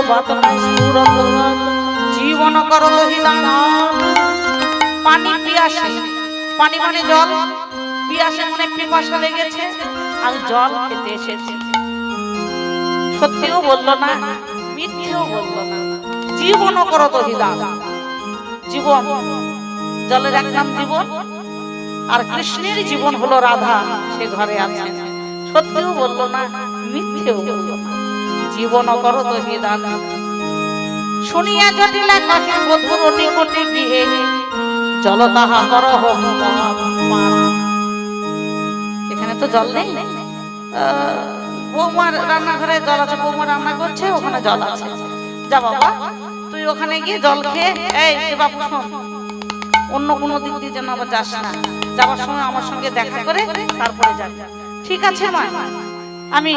বাত নাই স্ফুরত জীবন করত হিদান। পানি পিয়াসে, পানি মানে জল, পিয়াসে মনে পিপাসা লেগেছে, আমি জল খেতে এসেছি। সত্যিও বললো না, মিথ্যেও বললো না। জীবন করত হিদান, জীবন, জলের এক নাম জীবন, আর কৃষ্ণের জীবন হলো রাধা, সে ঘরে আছে। সত্যিও বললো না, মিথ্যেও বললো না। জীবন করত হিদান শুনিয়া জটিলা কহে বধুর নিকটে গৃহে জল তাহা করহ পান। এখানে তো জল নেই, বৌমার রান্নাঘরে জল আছে, বৌমা রান্না করছে, ওখানে জল আছে। যা বাবা তুই ওখানে গিয়ে জল খেয়ে, এই বাবু শোন, অন্য কোনো দিক দিয়ে যেন আবার যাস না, যাওয়ার সময় আমার সঙ্গে দেখা করে তারপরে যাবি। ঠিক আছে মা, আমি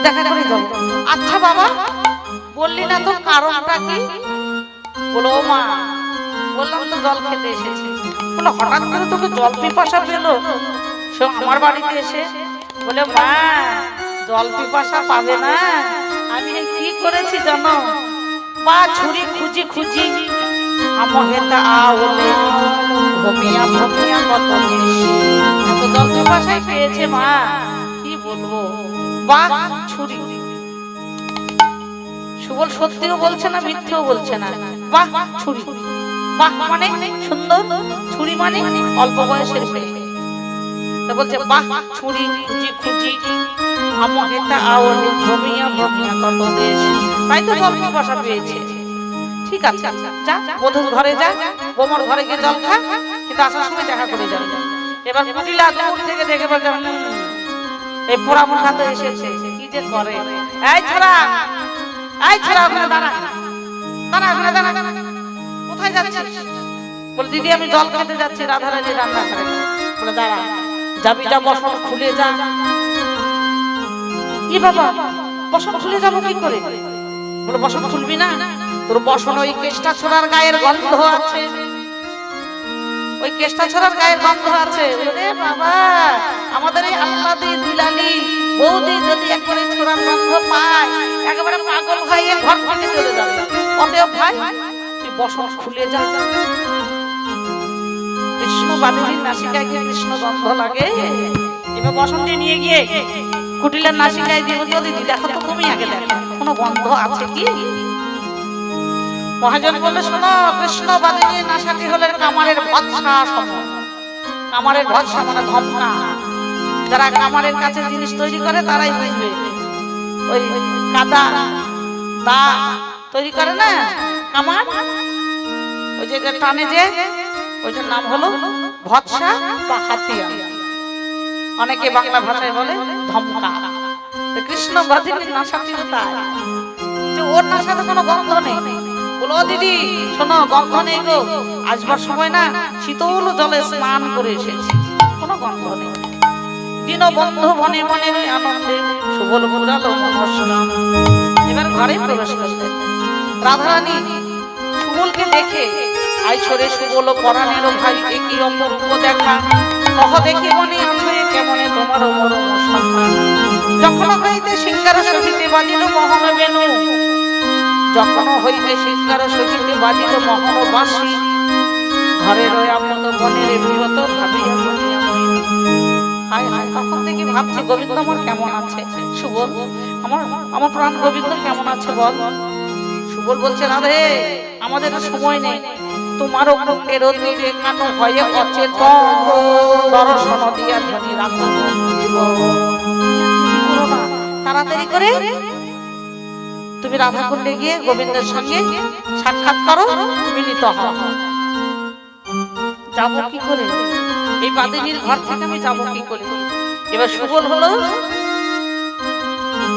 দেখা করে যাবো। আচ্ছা বাবা, বললি না তো কারণটা কি? বলো মা, বললাম তো জল খেতে এসেছি। বলো হঠাৎ করে তোকে জল পিপাসা পেলো সে আমার বাড়িতে এসে? বলে মা, জল পিপাসা পাবে না, আমি কি করেছি জানো? বা ছুরি খুঁজি খুঁজি আমহেতা আওলে ভমিয়া ভমিয়া কত বেশি, এত জল পিপাসায় পেয়েছে মা, কি বলবো। বা ছুরি, সুবল সত্যিও বলছে না, মিথ্যেও বলছে না। বাহ ছুরি, বাহ মানে সুন্দর, ছুরি মানে অল্প বয়সের মেয়ে। তা বলছে বাহ ছুরি খুঁজি খুঁজি আমহেতা আওলে ভমিয়া ভমিয়া কত দেশ, তাই তো জল পিপাসা পেয়েছে। ঠিক আছে যা, বধূর ঘরে যা, বোমার ঘরে গিয়ে জল খা, কিন্তু আসার সময় দেখা করে যাবে। এবার কুটিলা দূর থেকে দেখে বলছে এই পোড়া মুখা তো এসেছে, কি যে করে। এই ছোড়া, এই ছোড়া ওখানে দাঁড়া, দাঁড়া ওখানে দাঁড়া, কোথায় যাচ্ছিস? বলে দিদি আমি জল খেতে যাচ্ছি রাধারানী রান্না করে। বলে দাঁড়া, যাবি যা, বসন খুলে যা। ই বাবা, বসন খুলে যাবো কি করে? বলে বসন খুলবি না, তোর বসন ওই কেষ্টা ছোড়ার গায়ের গন্ধ আছে, ওই কেষ্টা ছোড়ার গায়ের গন্ধ আছে। ওরে বাবা, আমাদের এই আল্লাদি দুলালি বৌদি যদি একবারে ছোড়ার গন্ধ পায় একেবারে পাগল হয়ে ঘর থেকে চলে যাবে। অতএব ভাই তুই বসন খুলে যা। কৃষ্ণ বাদিনীর নাসিকায় কি কৃষ্ণ গন্ধ লাগে? এবার বসনটি নিয়ে গিয়ে কুটিলের নাসিকায় দিয়ে বলতো দিদি দেখো তো, তুমি আগে দেখো কোনো গন্ধ আছে কি। মহাজন বলে শোনো, কৃষ্ণ বাদিনী নাসাটি হলেন কামারের ভৎসা সম। কামারের ভৎসা মানে ধমকা, যারা কামারের কাছে জিনিস তৈরি করে তারাই বুঝবে। ওই কাদা দা তৈরি করে না কামার, ওই যে টানে যে, ওইটার নাম হলো ভৎসা বা হাতিয়া, অনেকে বাংলা ভাষায় বলে ধমকা। কৃষ্ণ বাদিনীর নাসাটি তাই যে ওর নাসাতে কোনো গন্ধ নেই। বলো দিদি শোনো, গন্ধ নেই গো, আসবার সময় না শীতল জলে স্নান করে এসেছি, কোনো গন্ধ নেই। দীনবন্ধু বনে বনে আনন্দে সুবল পুরালো মনস্রাম। এবার ঘরে প্রবেশ করলেন রাধারানী। সুবলকে দেখে আইছরে সুবল পরাণের ভাই, একই অপরূপ দেখা, কহ দেখি বনে আছয়ে কেমনে তোমার মরম সংখ্যা। যখন হইতে সিঙ্গার সহিতে বাজিল মোহন বেনু, যখন হইতে সিঙ্গার সহিতে বাজিল মোহন বাঁশি, ঘরে রয়ে আমত বনের বিহত ভাবিয়া বলিয়া হায় হায়। তখন থেকে ভাবছি গোবিন্দ আমার কেমন আছে। সুবল আমার প্রাণ গোবিন্দ কেমন আছে বল। সুবল বলছে রাধে আমাদের সময় নেই, তোমারও বুকের তীরে কানো হয়ে অচেতন দর্শন দিয়া ধনী রাখো তাড়াতাড়ি করে তুমি রাধাকুণ্ডে গিয়ে গোবিন্দের সঙ্গে সাক্ষাৎ করো, মিলিত হও। যাবো কি করে, এই বাদিনীর ঘর থেকে আমি যাবো কি করে? এবার সুবল হলো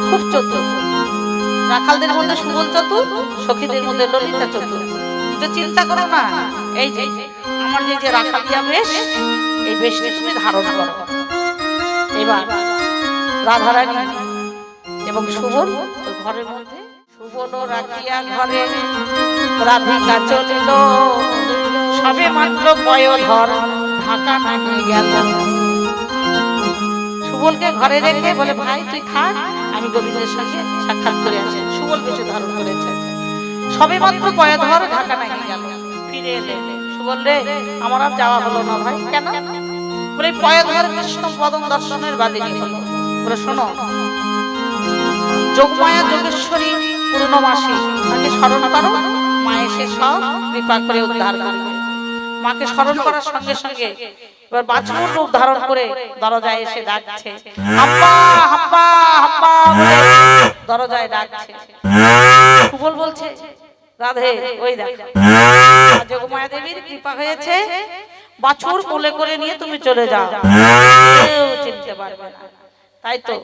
খুব চতুর, রাখালদের মধ্যে সুবল চতুর, সখীদের মধ্যে ললিতা চতুর। তো চিন্তা করো না, এই যে আমার যে রাখালিয়া বেশ, এই বেশটি তুমি ধারণ করো। এবার রাধারানী এবং সুবল ঘরের মধ্যে, সুবল রাখিয়া ঘরে রাধিকা চলিল, সবে মাত্র পয়োধর ঢাকা নাহি গেল। সুবলকে ঘরে রেখে বলে ভাই তুই থাক, আমি গোবিন্দের সঙ্গে সাক্ষাৎ করে আসি। সুবল বেশি ধারণ করেছে, সবে মাত্র পয়া ধর ঢাকা নাকি গেল, ফিরে এলে সুবল রে আমার আর যাওয়া হলো না ভাই। কেন? বলে পয়া ধর কৃষ্ণ বদন দর্শনের বাদিনী হলো। বলে শোনো, যোগমায়া যোগেশ্বরী পূর্ণমাসী, তাকে স্মরণ করো, মা এসে সব কৃপা করে উদ্ধার করবে। মাকে স্মরণ করার সঙ্গে সঙ্গে এবার বাছুর রূপ ধারণ করে দরজায় এসে ডাকছে, হাম্বা হাম্বা হাম্বা বলে দরজায় ডাকছে। সুবল বলছে রাধে ওই দেখো যোগমায়া দেবীর কৃপা হয়েছে, বাছুর কোলে করে নিয়ে তুমি চলে যাও, কেউ চিনতে পারবে না। তাই তো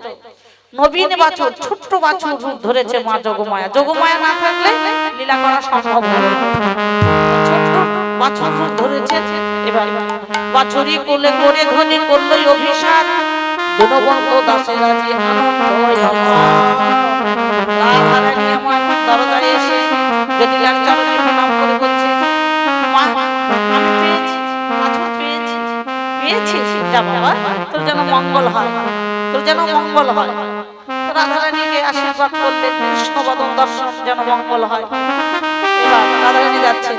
নবীন বাছুর, ছোট্ট বাছুর রূপ ধরেছে মা যোগমায়া। যোগমায়া না থাকলে লীলা করা সম্ভব হবে না। ছোট্ট বাছুর রূপ ধরেছে। এবার বাছুরি কোলে করে ধনী করলই অভিষেক, দীনবন্ধ দাসেরা যে আনন্দ রাধারানী আমার দরজায় এসে জটিলার চরণে প্রণাম করে বলছে, মা আমি পেয়েছি, বাছুর পেয়েছি। পেয়েছিস? যা বাবা, তোর যেন মঙ্গল হয়, তোর যেন মঙ্গল হয়। রাধারানীকে আশীর্বাদ করলেন, কৃষ্ণ বদন দর্শন যেন মঙ্গল হয়। এবার রাধারানী যাচ্ছে,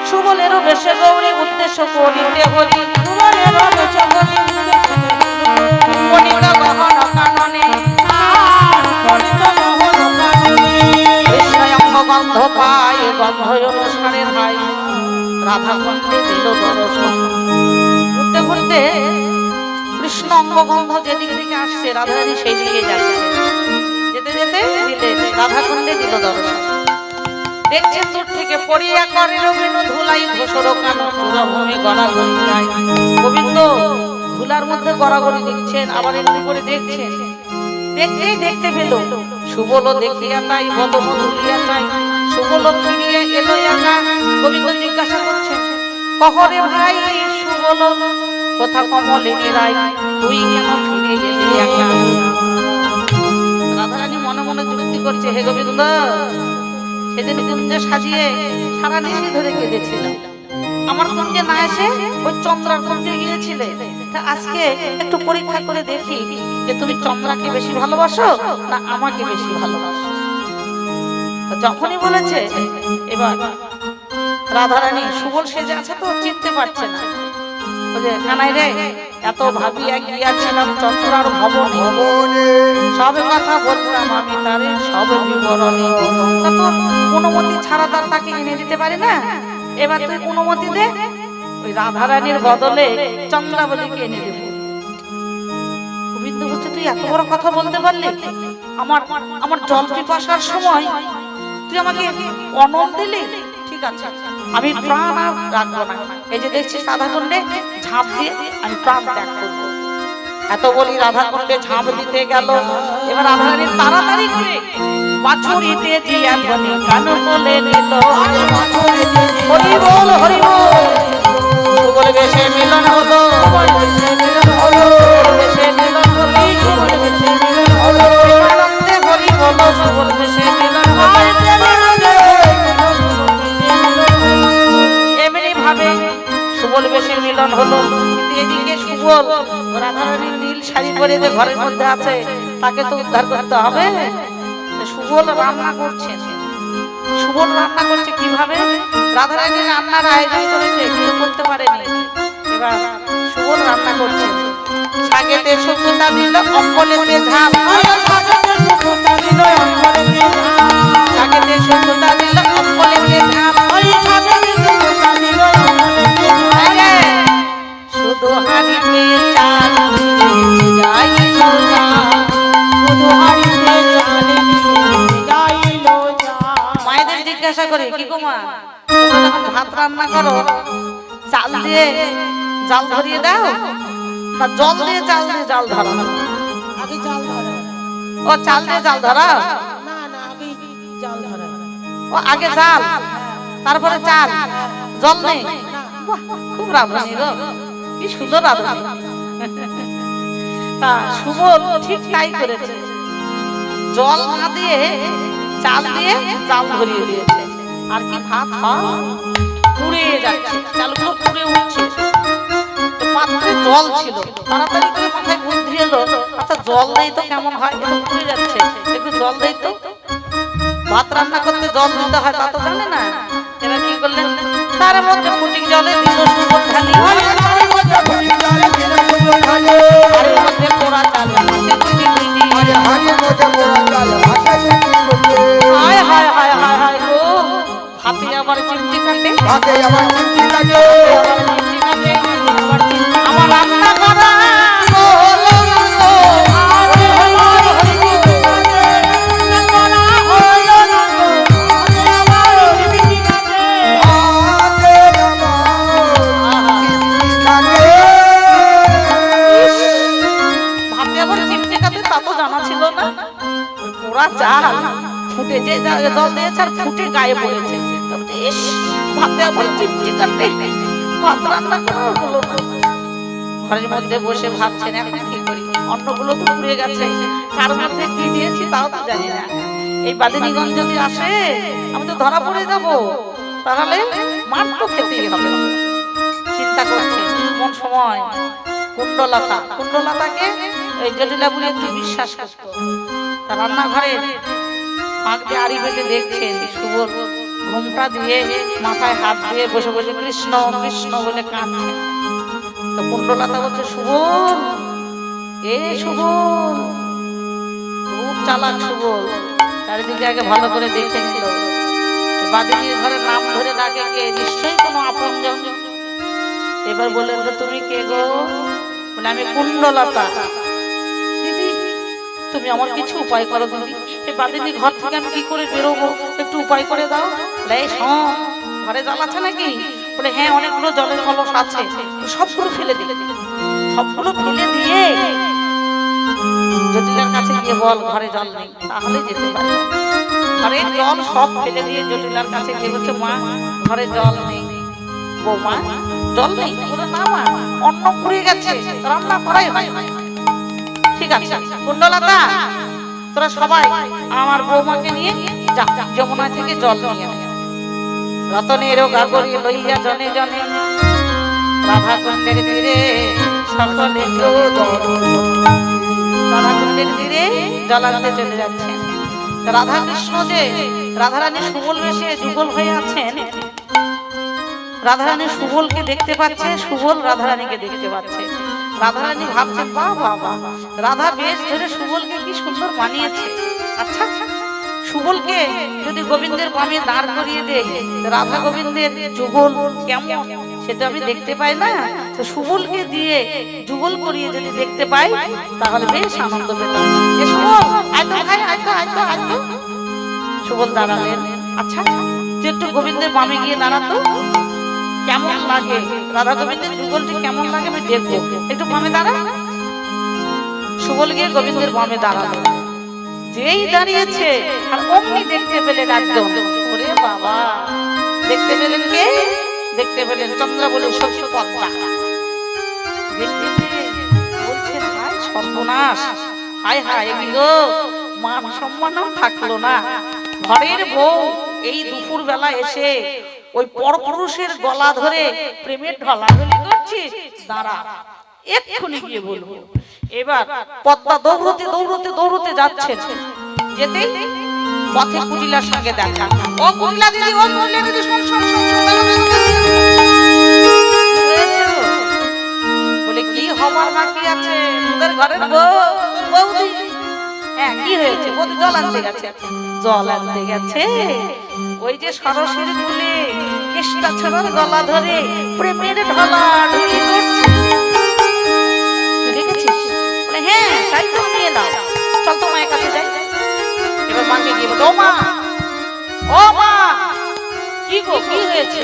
সুবলেরও বেশে গৌরী উদ্দেশ্য করিতে হরি, সুবলেরও বেশে গৌরী উদ্দেশ্য করিতে গহন কাননে বিস্ময়ঙ্গ গন্ধ পায়, গন্ধ অনুসারে ভাই রাধা গন্ধে দিল দর্শন। ঘুরতে ঘুরতে কৃষ্ণ অঙ্গগন্ধ যেদিক থেকে আসছে রাধারানী সেই দিকে যাচ্ছে। যেতে যেতে দিলে রাধাকুণ্ডে দিল দর্শন। দেখছেন দূর থেকে পড়িয়া করে রবীন্দ্র ধুলাই ধূসর কান ভূমি গড়াগড়ি যায়। গোবিন্দ ধুলার মধ্যে গড়াগড়ি দিচ্ছেন, আবার একটু করে দেখছেন। দেখতেই দেখতে পেল সুবল দেখিয়া তাই বদন ধুলিয়া চাই, সুবল ফিরিয়ে এলো একা। গোবিন্দ জিজ্ঞাসা করছেন, কহরে ভাই সুবল কথা কমলিনী রায়, তুই কেন ফিরে গেলি একা? রাধারানী মনে মনে যুক্তি করছে, হে গোবিন্দ সেদিন কুঞ্জে সাজিয়ে সারা নিশি ধরে কেঁদেছিল, আমার কুঞ্জে না এসে ওই চন্দ্রার কুঞ্জে গিয়েছিলে, তা আজকে একটু পরীক্ষা করে দেখি যে তুমি চন্দ্রাকে বেশি ভালোবাসো না আমাকে বেশি ভালোবাসো। যখনই বলেছে এবার রাধারানী সুবল সেজে আছে তো চিনতে পারছে না। কানাই রে এত ভাবিয়া গিয়াছিলাম চন্দ্রার ভবনে, সব কথা বলতাম আমি তারে সব বিবরণী, তোর অনুমতি ছাড়া তার তাকে এনে দিতে পারি না, এবার তুই অনুমতি দে, ওই রাধারানীর বদলে চন্দ্রাবলীকে এনে দেব। গোবিন্দ বলছে, তুই এত বড় কথা বলতে পারলি? আমার আমার জল পিপাসার সময় তুই আমাকে অনল দিলি, ঠিক আছে আমি প্রাণ আর রাখবো না। এই যে দেখছিস রাধাকুণ্ডে ঝাঁপ দিয়ে আমি প্রাণ ত্যাগ করবো। এত বলি রাধাকুণ্ডে ঝাঁপ দিতে গেল। এবার রাধারানী তাড়াতাড়ি করে বাছুরিতে দিয়া ধ্বনি কান বলে নিল, হরি বল হরি বল। সুবল বেশে মিলন হলো, বেশে মিলন হলো, সুবল বেশে মিলন হলো, আনন্দে হরি বল সুবল বেশে মিলন হলো। এমনি ভাবে সুবল বেশে মিলন হলো। কিন্তু এদিকে সুবল রাধারানীর নীল শাড়ি পরে যে ঘরের মধ্যে আছে তাকে তো উদ্ধার করতে হবে। সুবল রান্না করছে, সুবল রান্না করছে কিভাবে? রাধারানী রান্নার আয়োজন করেছে কিন্তু করতে পারেনি। এবার সুবল রান্না করছে, শাকেতে শুকনা দিল অম্বলেতে ঝাল, শাকেতে শুকনা দিল অম্বলেতে ঝাল, শুধু হাড়িতে চাল যাইল না, শুধু হাড়িতে চাল যাইল না। মায়েদের জিজ্ঞাসা করে, কি গো মা তোমরা যখন ভাত রান্না করো চাল দিয়ে জাল ধরিয়ে দাও না জল দিয়ে চাল দিয়ে জাল ধরো? আগে জাল ধরো। ও চাল দিয়ে জাল ধরো? না না আগে জাল ধরো। ও আগে জাল তারপরে চাল, জল নেই? খুব রাধুনি গো, কি সুন্দর রাধুনি। তা সুবল ঠিক তাই করেছে, জল না দিয়ে চাল দিয়ে জাল ধরিয়ে দিয়েছে। আর কি ভাত পুড়ে যাচ্ছে, চালগুলো পুড়ে উঠছে। পাত্রে জল ছিল, তাড়াতাড়ি করে মাথায় বুদ্ধি এলো, আচ্ছা জল দেই তো কেমন হয়, এটা পুড়ে যাচ্ছে, একটু জল দেই তো। ভাত রান্না করতে জল দিতে হয় তা তো জানে না। এবার কি করলেন, তার মধ্যে ফুটিং জলে দিল সুবল ঢালি, আর এর মধ্যে পোড়া চাল হায় হায় হায় হায় হায় গো, হাতে আবার চিমটি কাটে, আমার রান্না করা চাল ফুটে যে জল দিয়েছে আর ফুটে গায়ে পড়েছে, ভাতে আবার চিমটি কাটে, ভাত রান্না করা হলো না। ঘরের মধ্যে বসে ভাবছেন এখন কি করি, অন্নগুলো তো পুড়ে গেছে, কার মধ্যে কি দিয়েছি তাও তো জানি না। এই বাদিনীগঞ্জ যদি আসে আমি তো ধরা পড়ে যাব, তাহলে মার তো খেতেই হবে। চিন্তা করছে কোন সময় কুণ্ডলতাকে এই জটিলা বুড়ি একটু বিশ্বাস করতো। রান্নাঘরে ফাঁক দিয়ে আড়ি বেঁধে দেখছেন সুবল ঘুমটা দিয়ে মাথায় হাত দিয়ে বসে বসে কৃষ্ণ কৃষ্ণ বলে কাঁদছে। তো কুণ্ডলতা বলছে সুবল, এ সুবল, খুব চালাক সুবল, চারিদিকে আগে ভালো করে দেখে নিল। বাদিনীর ঘরে নাম ধরে ডাকে কে, নিশ্চয়ই কোনো আপনজন। এবার বললেন তুমি কে গো? বলে আমি কুণ্ডলতা। দিদি তুমি আমার কিছু উপায় করো দিদি, এই বাদিনী ঘর থেকে আমি কি করে বেরোবো, একটু উপায় করে দাও। ঘরে জল আছে নাকি? বলে হ্যাঁ অনেকগুলো জলের কলস আছে, সবগুলো ফেলে দিলে, সবগুলো ফেলে দিয়ে জটিলার কাছে গিয়ে বল ঘরে জল নেই, তাহলে যেতে পারে। ঘরের জল সব ফেলে দিয়ে জটিলার কাছে গিয়ে বলছে মা ঘরে জল নেই। বৌমা জল নেই? বলে না মা অন্ন পুড়ে গেছে, রান্না করাই হয়। ঠিক আছে কুণ্ডলতা তোরা সবাই আমার বৌমাকে নিয়ে যা, যমুনা থেকে জল নিয়ে আয়। রতনেরও গাগরি লইয়া জনে জনে রাধা কুণ্ডের তীরে সকলে রাধা কুণ্ডের তীরে জল আনতে চলে যাচ্ছেন। রাধা কৃষ্ণ যে রাধারানী সুবল বেশে যুগল হয়ে আছেন, রাধারানী সুবলকে দেখতে পাচ্ছে, সুবল রাধারানীকে দেখতে পাচ্ছে। রাধারানী ভাবছেন বাহ বাহ বাহ, রাধা বেশ ধরে সুবলকে কি সুন্দর মানিয়েছে। আচ্ছা সুবলকে যদি গোবিন্দের বামে দাঁড় করিয়ে দেয়, রাধা গোবিন্দের যুগল কেমন সেটা আমি দেখতে পাই না, তো সুবলকে দিয়ে যুগল করিয়ে যদি দেখতে পাই তাহলে বেশ আনন্দ পেতাম। সুবল দাঁড়ালেন। আচ্ছা তুই একটু গোবিন্দের বামে গিয়ে দাঁড়াতো, কেমন লাগে রাধা গোবিন্দের যুগলটি কেমন লাগে আমি দেখবো, একটু বামে দাঁড়া। সুবল গিয়ে গোবিন্দের বামে দাঁড়ালো, যেই দাঁড়িয়েছে আর অমনি দেখতে পেলেন একজন, ওরে বাবা, দেখতে পেলেন কে? দেখতে পেলেন চন্দ্রাবলী শশী পদ্মা। দেখতে বলছেন হায় সর্বনাশ, হায় হায় গো, মান সম্মানও থাকলো না। ঘরের বউ এই দুপুর বেলা এসে ওই পরপুরুষের গলা ধরে প্রেমের ঢলাঢলি করছে, দাঁড়া এক্ষুনি গিয়ে বলবো। এবার পদ্মা দৌড়তে দৌড়তে দৌড়তে যাচ্ছেন, যেতে পথে কুটিলার সঙ্গে দেখা। ও কুটিলা দিদি, ও কুটিলা দিদি, শোন শোন শোন, বলে কি হবার বাকি আছে তোদের ঘরের বৌদি? হ্যাঁ কি হয়েছে? বৌদি জল আনতে গেছে। জল আনতে গেছে? ওই যে সরস্বতী কুলে কেষ্টা ছড়ার গলা ধরে প্রেমের ঢলাঢলি করছে, দেখেছিস? বলে হ্যাঁ তাই তো আমি এলাম, চল তো মায়ের কাছে যাই। এবার মাকে গিয়ে বলছে ও মা, ও মা, কি গো কি হয়েছে?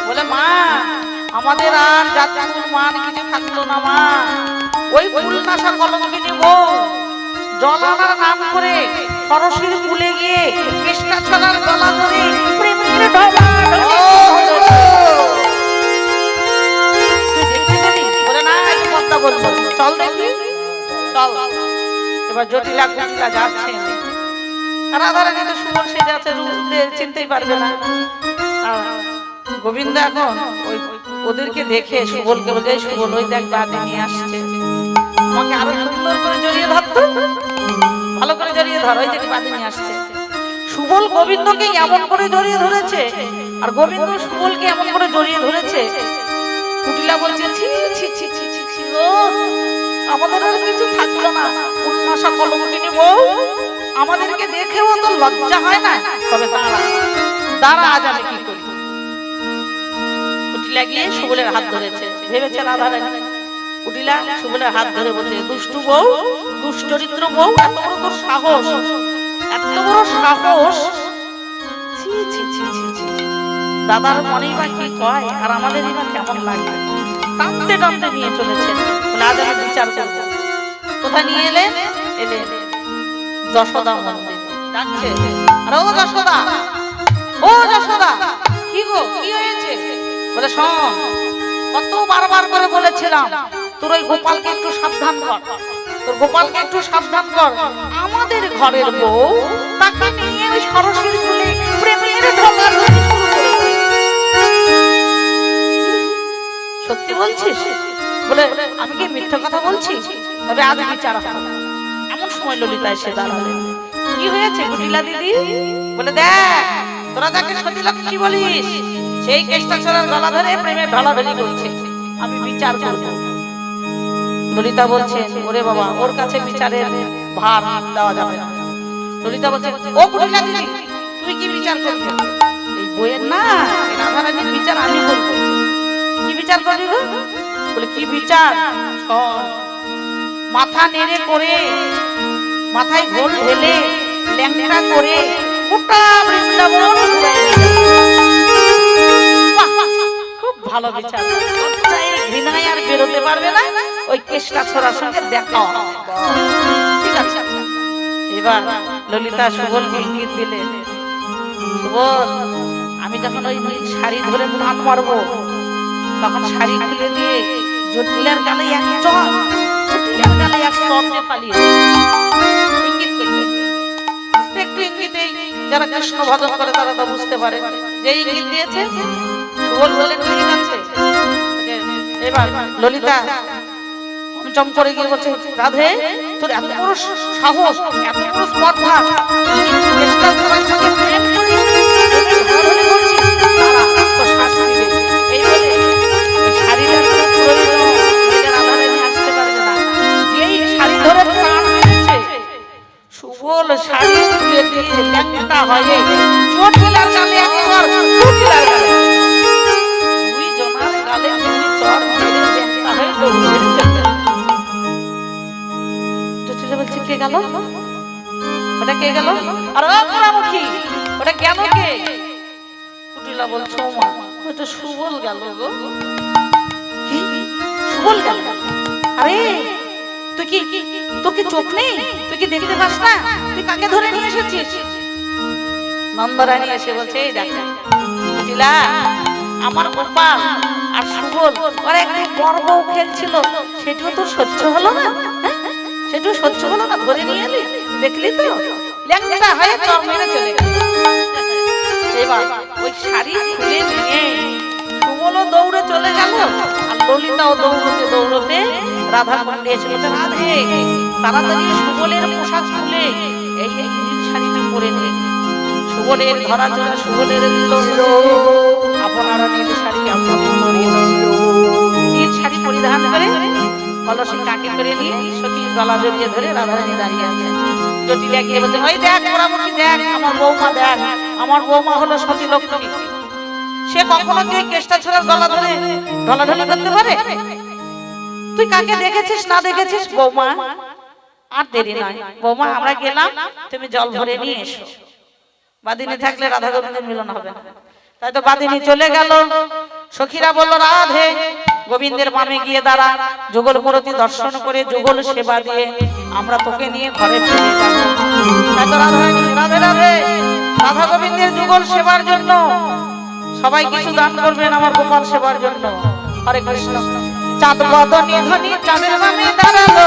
বলে মা আমাদের আর জাতকুল মান কিছু থাকলো না মা, ওই ফুলনাশা কলঙ্কিনী বউ জল আনার নাম করে সরস্বতী কুলে গিয়ে কেষ্টা ছড়ার গলা ধরে প্রেমের ঢলাঢলি। তুই দেখতে পেলি? বলে না একটু কথা বলবো, চল দেখি চল। এবার জটিলা কুটিলা যাচ্ছে, রাধারানী তো সুবল সেজে আছে, চিনতেই পারবে না। গোবিন্দ এখন ওই ওদেরকে দেখে সুবলকে বলে, সুবল ওই দেখ বাদিনী আসছে, আমাকে আরো সুন্দর করে জড়িয়ে ধরতো, ভালো করে জড়িয়ে ধর, ওই দেখ বাদিনী আসছে। সুবল গোবিন্দকে এমন করে জড়িয়ে ধরেছে, আর গোবিন্দ সুবলকে এমন করে জড়িয়ে ধরেছে। কুটিলা বলছে, ছি ছি ছি ছি ছি ছি গো, আমাদের আর কিছু থাকলো না, উন্মাসা কলঙ্কিনী বউ, আমাদেরকে দেখেও তো লজ্জা হয় না। তবে দাঁড়া দাঁড়া, আজ আমি কি করি। কুটিলা গিয়ে সুবলের হাত ধরেছে, ভেবেছে রাধারানী। কুটিলা সুবলের হাত ধরে বলছে, দুষ্টু বউ, দুশ্চরিত্র বউ, এত বড় তোর সাহস, এত বড় সাহস, ছি ছি ছি ছি ছি। দাদার মনেই বা কি কয়, আর আমাদেরই বা কেমন লাগে। টানতে টানতে নিয়ে চলেছে, আজ আমি বিচার করবো। কোথায় নিয়ে এলেন? এলেন যশোদা মন্দির। ডাকছে, আরে ও যশোদা, ও যশোদা, কি গো, কি হয়েছে? বলে, শোন, কত বারবার করে বলেছিলাম তোর ওই গোপালকে একটু সাবধান কর, তোর গোপালকে একটু সাবধান কর। আমাদের ঘরের বউ তাকে নিয়ে ওই সরস্বতী কুলে প্রেমের ঢোকাঢুকি শুরু করেছে। সত্যি বলছিস? বলে, আমি কি মিথ্যা কথা বলছি? তবে আজ বিচার হবে। এমন সময় ললিতা এসে দাঁড়ালেন। কি হয়েছে কুটিলা দিদি? বলে, দেখ, তোরা যাকে সতীলক্ষ্মী বলিস, সেই কেষ্টা ছোড়ার গলা ধরে প্রেমে ঢলাঢলি করছে, আমি বিচার করব। ললিতা বলছেন, ওরে বাবা, ওর কাছে বিচারের ভার দেওয়া যাবে না। ললিতা বলছে, ও কুটিলা দিদি, তুই কি বিচার করবি? এই বইয়ের না, রাধারানীর বিচার আমি করব। কি বিচার করবি গো? বলে, কি বিচার? মাথা নেড়ে করে, মাথায় ঘোল ঢেলে, ল্যাংটা করে গোটা বৃন্দাবন ঘুরে। খুব ভালো বিচার, ঘৃণায় আর বেরোতে পারবে না, ওই কেষ্টা ছোড়ার সঙ্গে দেখা। ঠিক আছে। এবার ললিতা সুবলকে ইঙ্গিত দিলে, সুবল, আমি যখন ওই শাড়ি ধরে টান মারবো, তখন শাড়ি খুলে দিয়ে জটিলার গালে এক চর, জটিলার গালে এক চর দিয়ে পালিয়ে ইঙ্গিত করলে। একটু ইঙ্গিতেই যারা কৃষ্ণ ভজন করে তারা তো বুঝতে পারে যে ইঙ্গিত দিয়েছে। সুবল বললেন, ঠিক আছে। এবার ললিতা চম করে গিয়ে বলছে, রাধে, তোর এত বড় সাহস, এত বড় স্পর্ধা, চেষ্টা করার সঙ্গে প্রেম করিস, ধরাধরি করছিস, তারা তো শাস্তি দেবে। এই বলে শাড়িটার কোনো প্রয়োজন রাধারানী আসতে পারবে না। যেই শাড়ি ধরে টান মেরেছে, সুবল শাড়ি খুলে দিয়ে ল্যাংটা হয়ে জটিলার গালে এক চর, জটিলার গালে, দুই জনার গালে দুই চর মেরে ল্যাংটা হয়ে দৌড়ে চলে। জটিলা বলছে, কে গেল? ওটা কে গেল? আর অপরামুখী, ওটা গেল কে? কুটিলা বলছো, মা, ওটা সুবল গেল গো। কি সুবল গেল? আরে তুই কি, তোর কি চোখ নেই? তুই কি দেখতে পাস না? তুই কাকে ধরে নিয়ে এসেছিস? নন্দরানী এসে বলছে, এই দেখ কুটিলা, আমার গোপাল আর সুবল ওরা একটু বড় বউ খেলছিল, সেটাও তো সহ্য হলো না, সেটাও সহ্য হলো না, ধরে নিয়ে এলি, দেখলি তো, ল্যাংটা হয়ে চর মেরে চলে গেল। এবার ওই শাড়ি খুলে নিয়ে সুবলও দৌড়ে চলে গেল, আর ললিতাও দৌড়তে দৌড়তে রাধার মন্দিরে এসে বলছে, রাধে, তাড়াতাড়ি সুবলের পোশাক খুলে এই নীল শাড়িটা পরে নে। সুবলের ধরা চড়া সুবলের দিল, আপনারা নীল শাড়ি আপনাদের পরিয়ে নীল শাড়ি পরিধান করে কলসি কাকে করে নিয়ে সতীর গলা জড়িয়ে ধরে রাধারানী দাঁড়িয়ে আছে। জটিলা গিয়ে বলছে, ওই দেখ মোরামুখী, দেখ আমার বৌমা, দেখ আমার বৌমা হলো সতী লক্ষ্মী। সে কখনো কি কেষ্টা ছোড়ার গলা ধরে ঢলাঢলি করতে পারে? তুই কাকে দেখেছিস না দেখেছিস? বৌমা, আর দেরি নয় বৌমা, আমরা গেলাম, তুমি জল ভরে নিয়ে এসো। বাদিনী থাকলে রাধা গোবিন্দের মিলন হবে না। তাই তো বাদিনী চলে গেল। সখীরা বলল, রাধে, গোবিন্দের বামে গিয়ে দাঁড়া, যুগল মূরতি দর্শন করে যুগল সেবা দিয়ে আমরা তোকে নিয়ে ঘরে ফিরে যাব। তাই তো রাধে রাধে, রাধা গোবিন্দের যুগল সেবার জন্য সবাই কিছু দান করবেন আমার গোপাল সেবার জন্য। হরে কৃষ্ণ। চাঁদ বদনী ধনী চাঁদের বামে দাঁড়ালো,